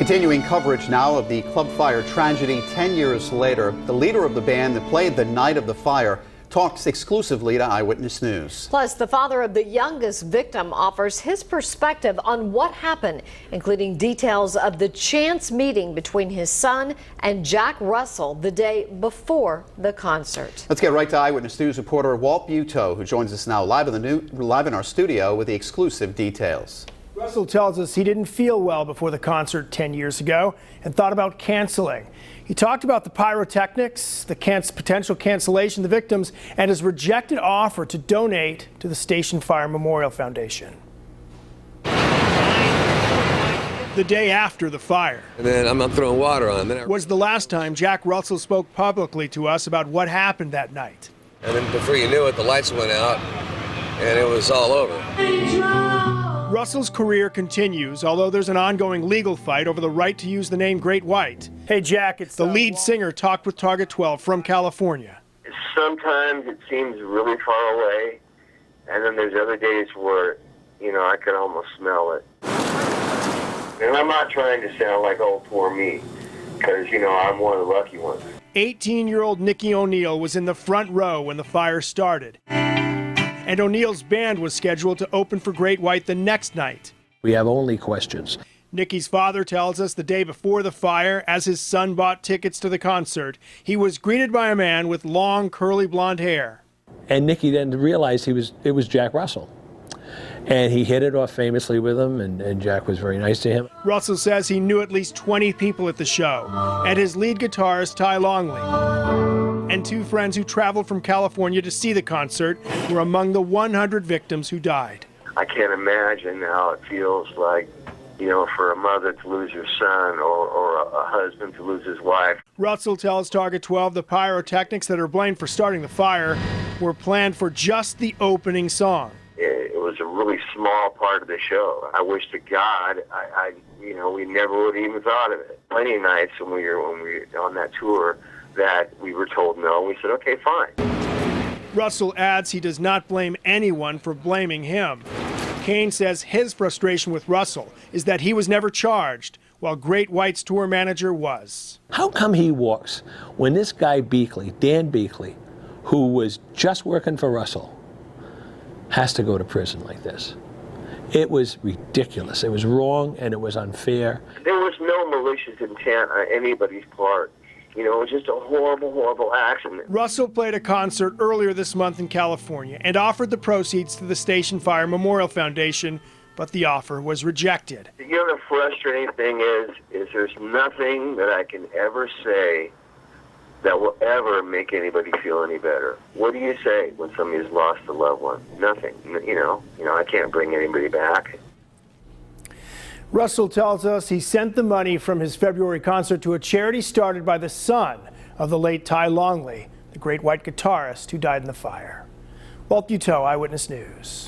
Continuing coverage now of the club fire tragedy 10 years later, the leader of the band that played the night of the fire talks exclusively to Eyewitness News. Plus, the father of the youngest victim offers his perspective on what happened, including details of the chance meeting between his son and Jack Russell the day before the concert. Let's get right to Eyewitness News reporter Walt Buteau, who joins us now live in our studio with the exclusive details. Russell tells us he didn't feel well before the concert 10 years ago and thought about canceling. He talked about the pyrotechnics, the potential cancellation of the victims, and his rejected offer to donate to the Station Fire Memorial Foundation. The day after the fire. And then I'm throwing water on. Was the last time Jack Russell spoke publicly to us about what happened that night. And then before you knew it, the lights went out and it was all over. Russell's career continues, although there's an ongoing legal fight over the right to use the name Great White. Hey, Jack, it's the lead singer talked with Target 12 from California. Sometimes it seems really far away, and then there's other days where, I can almost smell it. And I'm not trying to sound like old poor me, because, I'm one of the lucky ones. 18-year-old Nikki O'Neill was in the front row when the fire started. And O'Neill's band was scheduled to open for Great White the next night. We have only questions. Nikki's father tells us the day before the fire, as his son bought tickets to the concert, he was greeted by a man with long, curly blonde hair. And Nikki then realized it was Jack Russell. And he hit it off famously with him, and Jack was very nice to him. Russell says he knew at least 20 people at the show, and his lead guitarist, Ty Longley, and two friends who traveled from California to see the concert were among the 100 victims who died. I can't imagine how it feels like, for a mother to lose her son or a husband to lose his wife. Russell tells Target 12 the pyrotechnics that are blamed for starting the fire were planned for just the opening song. It was a really small part of the show. I wish to God we never would have even thought of it. Plenty of nights when we were on that tour that we were told no. We said, okay, fine. Russell adds he does not blame anyone for blaming him. Kane says his frustration with Russell is that he was never charged, while Great White's tour manager was. How come he walks when this guy Beakley, Dan Beakley, who was just working for Russell, has to go to prison like this? It was ridiculous. It was wrong and it was unfair. There was no malicious intent on anybody's part. It was just a horrible, horrible accident. Russell played a concert earlier this month in California and offered the proceeds to the Station Fire Memorial Foundation, but the offer was rejected. The frustrating thing is there's nothing that I can ever say that will ever make anybody feel any better. What do you say when somebody's lost a loved one? Nothing. I can't bring anybody back. Russell tells us he sent the money from his February concert to a charity started by the son of the late Ty Longley, the Great White guitarist who died in the fire. Walt Buteau, Eyewitness News.